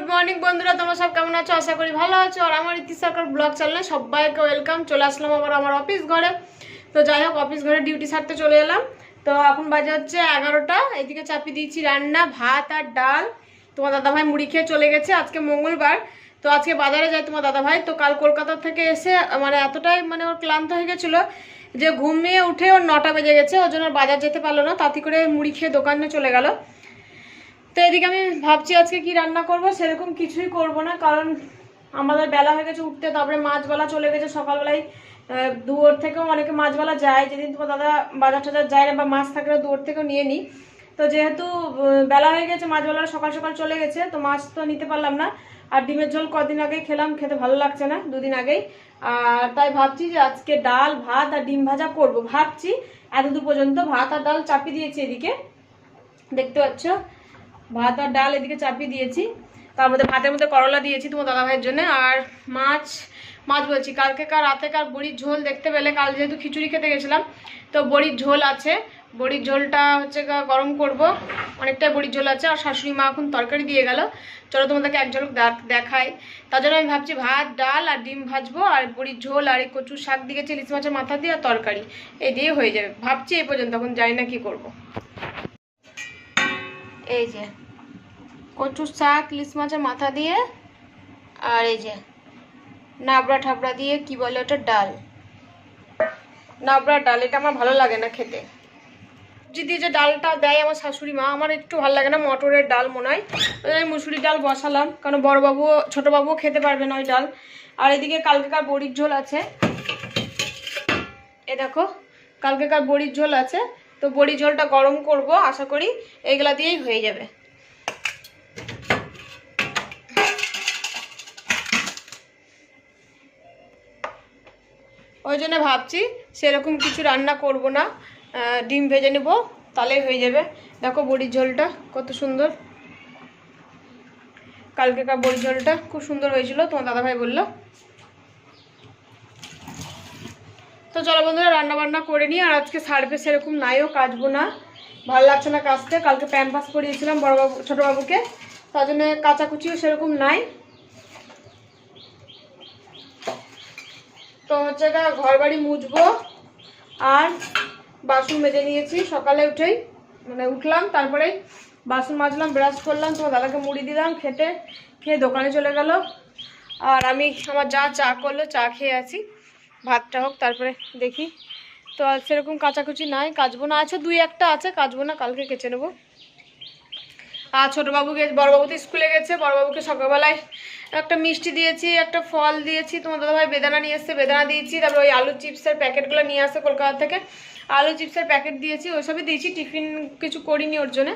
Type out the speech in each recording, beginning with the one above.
Good morning বন্ধুরা, তোমরা সব কেমন আছো? আশা করি ভালো আছো। আর আমার ইতি সরকার ব্লগ চ্যানেলে সবাইকে ওয়েলকাম। চলে আসলাম আবার আমার অফিস ঘরে। তো যাই হোক, অফিস ঘরে ডিউটি সারতে চলে এলাম। তো এখন বাজে হচ্ছে 11টা। এদিকে চাপিয়ে দিয়েছি রান্না, ভাত আর ডাল। তোমার দাদাভাই মুড়ি খেয়ে চলে গেছে। আজকে মঙ্গলবার, তো আজকে বাজারে যায় তোমার দাদাভাই। তো কাল কলকাতা থেকে এসে মানে এতটাই মানে ওর ক্লান্ত হয়ে গেছিলো যে ঘুমিয়ে উঠে ওর 9টা বেজে গেছে। ওর জন্য বাজার যেতে পারলো না, তাতে করে মুড়ি খেয়ে দোকানে চলে গেল। তো এদিকে আমি ভাবছি আজকে কি রান্না করব। সেরকম কিছুই করব না, কারণ আমাদের বেলা হয়ে গেছে উঠতে। তারপরে মাছবেলা চলে গেছে সকালবেলায়। দুয়ার থেকেও অনেকে মাছবেলা যায়, যেদিন তোমার দাদা বাজার টাজার যায় না বা মাছ থাকলে দুয়ার থেকেও নিয়ে নিই। তো যেহেতু বেলা হয়ে গেছে, মাছবেলা সকাল সকাল চলে গেছে, তো মাছ তো নিতে পারলাম না। আর ডিমের ঝোল কদিন আগেই খেলাম, খেতে ভালো লাগছে না, দুদিন আগেই। আর তাই ভাবছি যে আজকে ডাল ভাত আর ডিম ভাজা করব ভাবছি। এতদূর পর্যন্ত ভাত আর ডাল চাপিয়ে দিয়েছি। এদিকে দেখতে পাচ্ছ ভাত আর ডাল এদিকে চাপিয়ে দিয়েছি। তার মধ্যে ভাতের মধ্যে করলা দিয়েছি তোমার দাদাভাইয়ের জন্য। আর মাছ বলছি, কালকেকার রাতেকার বড়ির ঝোল দেখতে পেলে। কাল যেহেতু খিচুড়ি খেতে গেছিলাম, তো বড়ির ঝোল আছে। বড়ির ঝোলটা হচ্ছে গরম করব, অনেকটাই বড়ির ঝোল আছে। আর শাশুড়ি মা এখন তরকারি দিয়ে গেল, চলো তোমাদেরকে এক ঝলক দেখাই। তার জন্য আমি ভাবছি ভাত ডাল আর ডিম ভাজবো, আর বড়ির ঝোল আর এই কচুর শাক দিয়েছি ইলিশ মাছের মাথা দিয়ে, আর তরকারি এই দিয়ে হয়ে যাবে ভাবছি। এই পর্যন্ত এখন জানি না কি করব। এই যে কচুর শাক ইলিশ মাছের মাথা দিয়ে, আর এই যে নাবড়া ঠাবড়া দিয়ে কি বলে ওটা, ডাল, নাবড়া ডাল। এটা আমার ভালো লাগে না খেতে। যদি যে ডালটা দেয় আমার শাশুড়ি মা, আমার একটু ভালো লাগে না। মটরের ডাল মনে হয়, আমি মুসুরি ডাল বসালাম, কারণ বড়বাবু ছোটবাবুও খেতে পারবে না ওই ডাল। আর এদিকে কালকেকার বড়ির ঝোল আছে, এ দেখো কালকেকার বড়ির ঝোল আছে। তো বড়ি ঝোলটা গরম করব, আশা করি এইগুলা দিয়েই হয়ে যাবে। ওই জন্য ভাবছি সেরকম কিছু রান্না করব না, ডিম ভেজে নেব, তাহলেই হয়ে যাবে। দেখো বড়ির ঝোলটা কত সুন্দর, কালকেকার বড়ির ঝোলটা খুব সুন্দর হয়েছিল, তোমার দাদাভাই বললো। তো চলো বন্ধুরা রান্না বান্না করে নিই। আর আজকে সার্ভে সেরকম নাইও, কাচবো না, ভালো লাগছে না কাচতে। কালকে প্যাম্পাস পরিয়েছিলাম বড়বাবু ছোটোবাবুকে, তার জন্য কাচাকুচিও সেরকম নাই। তো হচ্ছে ঘর বাড়ি মুছবো, আর বাসন মেজে নিয়েছি সকালে উঠেই, মানে উঠলাম তারপরে বাসন মাজলাম, ব্রাশ করলাম, তোমার দাদাকে মুড়ি দিলাম, খেয়ে দোকানে চলে গেল। আর আমি আমার যা চা করলো, চা খেয়ে আছি। ভাতটা হোক তারপরে দেখি। তো আর সেরকম কাচাকুচি নাই, কাচবো না। আছে দুই একটা আছে, কাচবো না, কালকে কেচে নেবো। আর ছোটোবাবুকে, বড়বাবু তো স্কুলে গেছে, বড়বাবুকে সকালবেলায় একটা মিষ্টি দিয়েছি, একটা ফল দিয়েছি। তোমার দাদাভাই বেদানা নিয়ে এসছে, বেদানা দিয়েছি। তারপর ওই আলু চিপসের প্যাকেটগুলো নিয়ে আসে কলকাতা থেকে, আলু চিপসের প্যাকেট দিয়েছি, ওইসবই দিয়েছি। টিফিন কিছু করিনি ওর জন্য,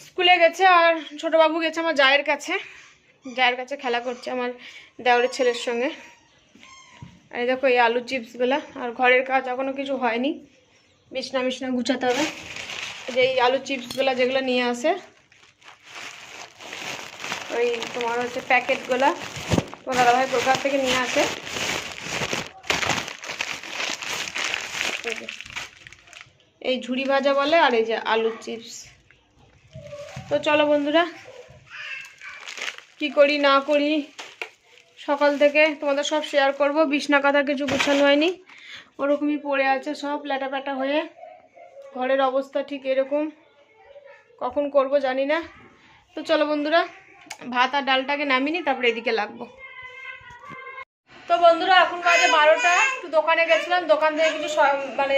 স্কুলে গেছে। আর ছোটোবাবু গেছে আমার জায়ের কাছে খেলা করছে, আমার দেওরের ছেলের সঙ্গে। আর এই দেখো এই আলু চিপসগুলো। আর ঘরের কাজ এখনও কিছু হয়নি, বিছনা গুছাতে হবে। যে এই আলু চিপসগুলো যেগুলো নিয়ে আসে, ওই তোমার হচ্ছে প্যাকেটগুলো তোমার দাদাভাই কলকাতা থেকে নিয়ে আসে। এই ঝুড়ি ভাজা বলে, আর এই যে আলু চিপস। তো চলো বন্ধুরা কি করি না করি সকাল থেকে তোমাদের সব শেয়ার করব। বিছনা কাঁথা কিছু গুছানো হয়নি, ওরকমই পড়ে আছে সব ল্যাটা প্যাটা হয়ে। ঘরের অবস্থা ঠিক এরকম, কখন করব জানি না। তো চলো বন্ধুরা ভাত আর ডালটাকে নামিনি, তারপরে এদিকে লাগবো। তো বন্ধুরা এখন বাজে 12টা। একটু দোকানে গেছিলাম, দোকান থেকে কিছু মানে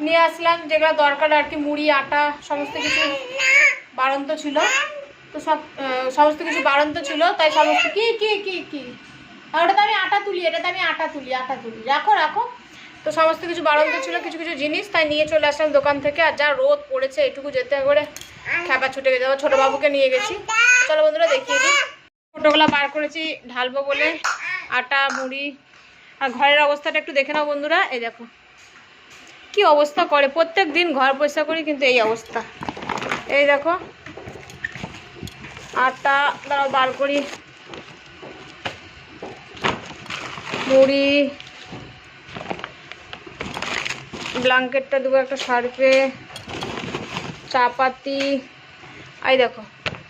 নিয়ে আসলাম যেগুলো দরকার আর কি। মুড়ি আটা সমস্ত কিছু বাড়ন্ত ছিল, তো সমস্ত কিছু বাড়ন্ত ছিল, তাই সমস্ত কি আর ওটাতে আমি আটা তুলি, এটাতে আমি আটা তুলি রাখো। তো সমস্ত কিছু বাড়ন্ত ছিল, কিছু জিনিস, তাই নিয়ে চলে আসলাম দোকান থেকে। আর যা রোদ পড়েছে, এটুকু যেতে করে খেপা ছুটে গেছে। ছোটোবাবুকে নিয়ে গেছি। চলো বন্ধুরা দেখিয়ে দিই। ফটোগুলো বার করেছি ঢালবো বলে, আটা মুড়ি। আর ঘরের অবস্থাটা একটু দেখে নাও বন্ধুরা। এই দেখো কি অবস্থা করে, প্রত্যেক দিন ঘর পরিষ্কার করি কিন্তু এই অবস্থা। এই দেখো আটা দাঁড়াও বার করি, মুড়ি, ব্ল্যাঙ্কেটটা দেবো একটা সার্ফে, চা পাতি। এই দেখো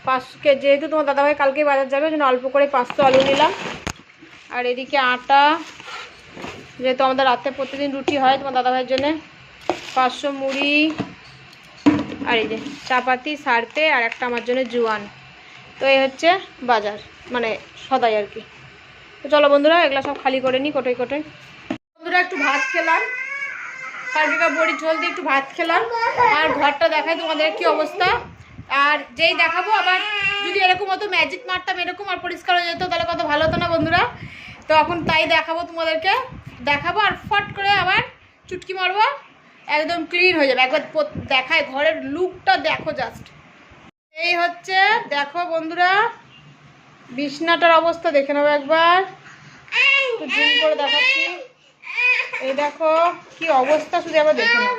500 যেহেতু তোমার দাদাভাই কালকেই বাজার যাবে ওই জন্য অল্প করে 500 আলু নিলাম। আর এদিকে আটা, যেহেতু আমাদের রাতে প্রতিদিন রুটি হয় তোমার দাদাভাইয়ের জন্য, 500 মুড়ি, আর এই যে চাপাতি সারতে, আর একটা আমার জন্য জোয়ান। তো এই হচ্ছে বাজার, মানে সদাই আর কি। তো চলো বন্ধুরা এগুলো সব খালি করে নিই কোটোই কোটোই। বন্ধুরা একটু ভাত খেলাম, কালকে বড়ি ঝোল দিয়ে একটু ভাত খেলাম। আর ঘরটা দেখাই তোমাদের কি অবস্থা। আর যেই দেখাবো আবার যদি এরকম মতো ম্যাজিক মারতাম এরকম আর পরিষ্কার হয়ে যেত তাহলে কত ভালো হতো না বন্ধুরা। তো এখন তাই দেখাবো তোমাদেরকে, দেখাবো আর ফট করে আবার চুটকি মারবো, একদম ক্লিন হয়ে যাবে। একবার দেখায় ঘরের লুকটা দেখো জাস্ট। এই হচ্ছে দেখো বন্ধুরা বিছনাটার অবস্থা দেখে নেবো একবার, একটু জুম করে দেখাচ্ছি। এই দেখো কি অবস্থা, শুধু আবার দেখে নাও,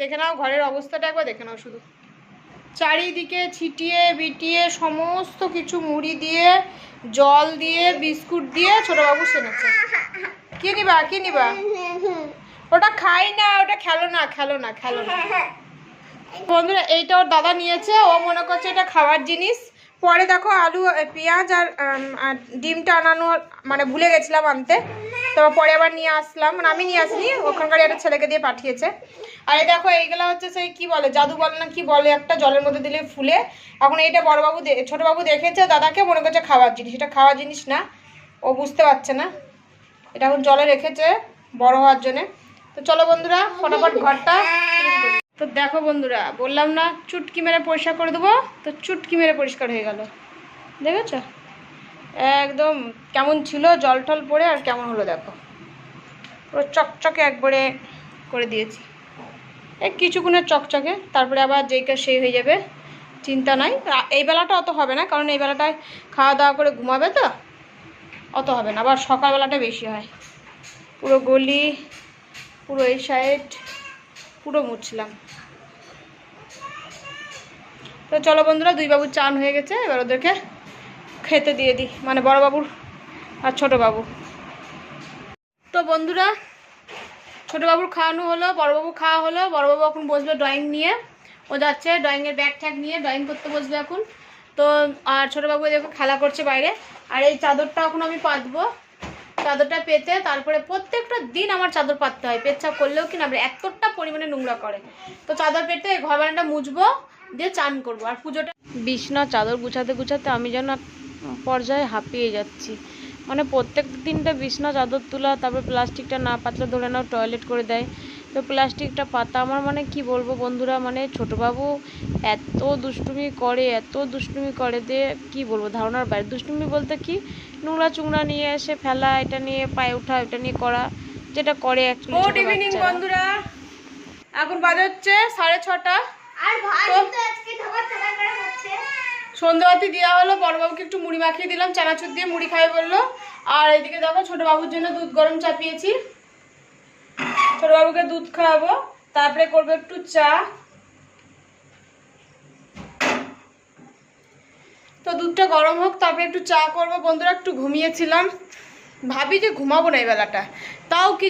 দেখে নাও ঘরের অবস্থাটা একবার দেখে নাও। শুধু চারিদিকে ছিটিয়ে বিটিয়ে সমস্ত কিছু মুড়ি দিয়ে জল দিয়ে বিস্কুট দিয়ে ছোটবাবু সেনেছে। কি নিবা কি নিবা? ওটা খাই না, ওটা খেলো না খেলো না খেলো না। বন্ধুরা এইটা ওর দাদা নিয়েছে, ও মনে করছে এটা খাওয়ার জিনিস। পরে দেখো আলু পেঁয়াজ আর ডিমটা আনানো মানে ভুলে গেছিলাম আনতে, তো পরে আবার নিয়ে আসলাম, মানে আমি নিয়ে আসিনি, ওখানকার একটা ছেলেকে দিয়ে পাঠিয়েছে। আর এই দেখো এইগুলো হচ্ছে সেই কি বলে জাদু বলে না কি বলে একটা, জলের মধ্যে দিলে ফুলে। এখন এইটা বড়বাবু ছোটবাবু দেখেছে দাদাকে, মনে করছে খাওয়ার জিনিস, এটা খাওয়ার জিনিস না, ও বুঝতে পারছে না। এটা এখন জলে রেখেছে বড় হওয়ার জন্যে। তো চলো বন্ধুরা ফটাফট ঘরটা ক্লিন করি। তো দেখো বন্ধুরা বললাম না চুটকি মেরে পরিষ্কার করে দেবো, তো চুটকি মেরে পরিষ্কার হয়ে গেল, দেখেছো একদম কেমন ছিল জল টল পড়ে, আর কেমন হলো দেখো, পুরো চকচকে একবারে করে দিয়েছি, এই কিছুক্ষণের চকচকে। তারপরে আবার যেই কাজ সেই হয়ে যাবে, চিন্তা নাই। এই বেলাটা অত হবে না, কারণ এই বেলাটায় খাওয়া দাওয়া করে ঘুমাবে তো অত হবে না, আবার সকালবেলাটা বেশি হয়। পুরো গলি পুরো এই সাইড পুরো মুছলাম। তো চলো বন্ধুরা দুই বাবুর চান হয়ে গেছে, এবার ওদেরকে খেতে দিয়ে দিই, মানে বড় বাবুর আর ছোট বাবু। তো বন্ধুরা ছোট বাবুর খাওয়ানো হলো, বড়বাবু খাওয়া হলো। বড়বাবু এখন বসবে ড্রয়িং নিয়ে, ও যাচ্ছে ড্রয়িংয়ের ব্যাগ ট্যাগ নিয়ে ড্রয়িং করতে বসবে এখন। তো আর ছোটোবাবু দেখো খেলা করছে বাইরে। আর এই চাদরটা এখন আমি পাতবো, চাদরটা পেতে তারপরে প্রত্যেকটা দিন আমার চাদর পাততে হয়, পেচ্ছাপ করলেও কি না এতটা পরিমাণে নোংরা করে। তো চাদর পেতে ঘর বারান্দা মুছবো, দিয়ে চান করবো। আর পুজোটা বিছনা চাদর গুছাতে গুছাতে আমি যেন পর্যায়ে হাঁপিয়ে যাচ্ছি, মানে প্রত্যেক দিনটা বিছনা চাদর তোলা, তারপর প্লাস্টিকটা না পাতলে ধরে নাও টয়লেট করে দেয়, তো প্লাস্টিকটা পাতা আমার মানে কি বলবো বন্ধুরা, মানে ছোটোবাবু এত দুষ্টুমি করে দিয়ে কি বলবো ধারণার বাইরে। দুষ্টুমি বলতে কি নোংরা চুংরা নিয়ে এসে ফেলা, এটা নিয়ে পায়ে ওঠা, এটা নিয়ে করা, যেটা করে অ্যাকচুয়ালি। গুড ইভিনিং বন্ধুরা, এখন বাজে হচ্ছে 6:30। আর ভাই তো আজকে খাবার করে হচ্ছে সন্ধ্যাবাতি দেওয়া হলো, বড়বাবুকে একটু মুড়ি মাখিয়ে দিলাম, চানাচুর দিয়ে মুড়ি খাবে বললো। আর এদিকে দেখো ছোটবাবুর জন্য দুধ গরম চাপিয়েছি, ছোটবাবুকে দুধ খাওয়াবো, তারপরে করবো একটু চা। তো দুধটা গরম হোক তারপরে একটু চা করবো। বন্ধুরা একটু ঘুমিয়েছিলাম, ভাবি যে ঘুমাবো না এই বেলাটা, তাও কি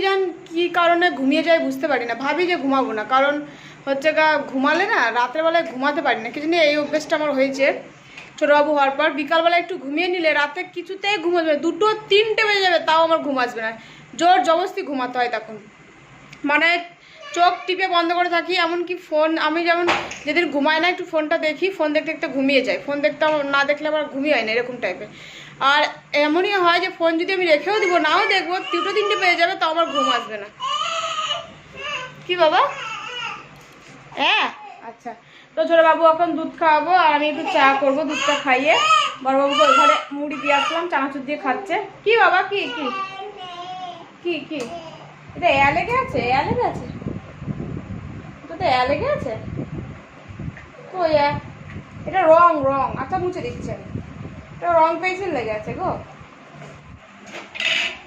কারণে ঘুমিয়ে যায় বুঝতে পারি না। ভাবি যে ঘুমাবো না, কারণ হচ্ছে ঘুমালে না রাত্রেবেলায় ঘুমাতে পারি না, কি জানি এই অভ্যেসটা আমার হয়েছে ছোটবাবু হওয়ার পর। বিকালবেলা একটু ঘুমিয়ে নিলে রাতে কিছুতেই ঘুম আসবে না, 2-3টে বেজে যাবে তাও আমার ঘুম আসবে না, জোর জবরদস্তি ঘুমাতে হয় তখন, মানে চোখ টিপে বন্ধ করে থাকি। এমনকি ফোন আমি যেমন যেদিন ঘুমায় না একটু ফোনটা দেখি, ফোন দেখতে দেখতে ঘুমিয়ে যায়, ফোন দেখতে না দেখলে আমার ঘুমিয়ে হয় না এরকম টাইপের। আর এমনই হয় যে ফোন যদি আমি রেখেও দিব নাও দেখবো 2-3টে বেজে যাবে তাও আমার ঘুম আসবে না। কি বাবা? হ্যাঁ আচ্ছা। তো ছোটবাবু এখন দুধ খাওয়াবো আর আমি একটু চা করবো, দুধটা খাইয়ে। বড়বাবুকে ওই ঘরে মুড়ি দিয়ে আসলাম, চানাচুর দিয়ে খাচ্ছে। কি বাবা কি কি কি কি এটা এয়া লেগে আছে? এয়া লেগে আছে? এটা তো এয়া লেগে আছে তো, এটা রং রং। আচ্ছা মুছে দিচ্ছে, এটা রং পেন্সিল লেগে আছে গো।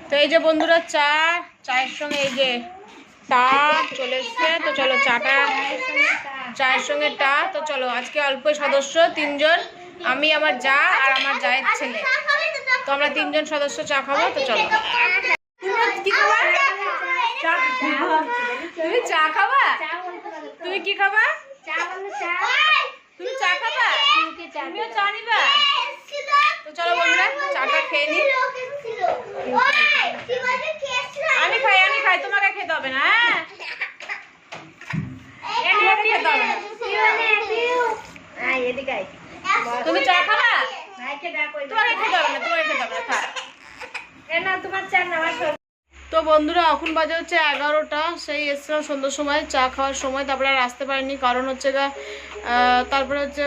তো এই যে বন্ধুরা চায়ের সঙ্গে এই যে টা চলে এসছে। তো চলো চায়ের সঙ্গে টা। তো চলো আজকে অল্প সদস্য 3জন, আমি আমার যা আর আমার জায়ের ছেলে, তো আমরা 3জন সদস্য চা খাবো। তো চলো কি খাবা? তুমি চা খাবা? তুমি কি খাবা? তুমি চা খাবা? তুমিও চা নিবা? তো চলো বন্ধুরা চাটা খেয়ে নি। আমি খাই তোমাকে খেতে হবে না। হ্যাঁ খেতে হবে না। তুমি চা খাবা? তোমাকে খেতে হবে না, তোমাকে খেতে হবে না। তোমার চা নেওয়া। তো বন্ধুরা এখন বাজে হচ্ছে 11টা। সেই এসছিলাম সন্ধ্যার সময় চা খাওয়ার সময়, তারপরে আর আসতে পারিনি কারণ হচ্ছে তারপরে হচ্ছে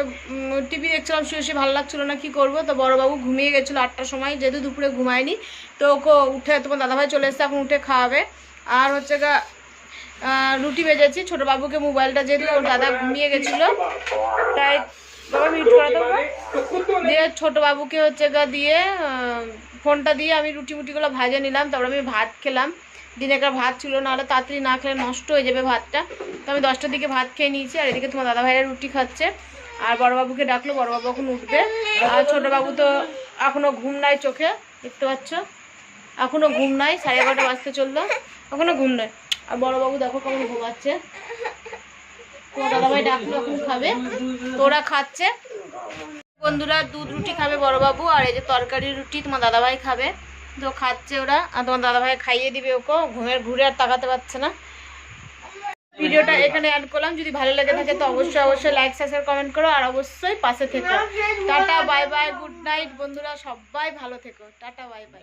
টিভি দেখছিলাম, শুয়ে ভালো লাগছিলো না, কি করবো। তো বড়োবাবু ঘুমিয়ে গেছিলো 8টার সময়, যেহেতু দুপুরে ঘুমায়নি। তো ওকে উঠে তোমার দাদাভাই চলে এসছে, এখন উঠে খাওয়াবে। আর হচ্ছে রুটি ভেজেছি ছোটো বাবুকে, মোবাইলটা যেহেতু ওর দাদা ঘুমিয়ে গেছিলো তাই বাবা মিউট করা দেবো দিয়ে ছোটো বাবুকে হচ্ছে দিয়ে ফোনটা দিয়ে আমি রুটিগুলো ভাজে নিলাম। তারপর আমি ভাত খেলাম, দিনেকার ভাত ছিল, নাহলে তাড়াতাড়ি না খেলে নষ্ট হয়ে যাবে ভাতটা। তো আমি 10টার দিকে ভাত খেয়ে নিয়েছি। আর এদিকে তোমার দাদা ভাইয়ের রুটি খাচ্ছে। আর বড়োবাবুকে ডাকলো, বড়োবাবু এখন উঠবে। আর ছোটো বাবু তো এখনও ঘুম নাই, চোখে দেখতে পাচ্ছ এখনও ঘুম নাই, 11:30 বাজতে চললো, এখনও ঘুম নাই। আর বড়োবাবু দেখো কেমন ঘুমাচ্ছে। তোমার দাদাভাই ডাকলো, এখন খাবে, তো ওরা খাচ্ছে। বন্ধুরা দুধ রুটি খাবে বড়োবাবু, আর এই যে তরকারি রুটি তোমার দাদাভাই খাবে। তো খাচ্ছে ওরা, আর তোমার দাদাভাই খাইয়ে দিবে ওকে, ঘুমের ঘুরে আর তাকাতে পারছে না। ভিডিওটা এখানে অ্যাড করলাম, যদি ভালো লেগে থাকে তো অবশ্যই লাইক শেয়ার কমেন্ট করো, আর অবশ্যই পাশে থেকো। Tata bye bye, good night বন্ধুরা, সবাই ভালো থেকো, টাটা বাই বাই।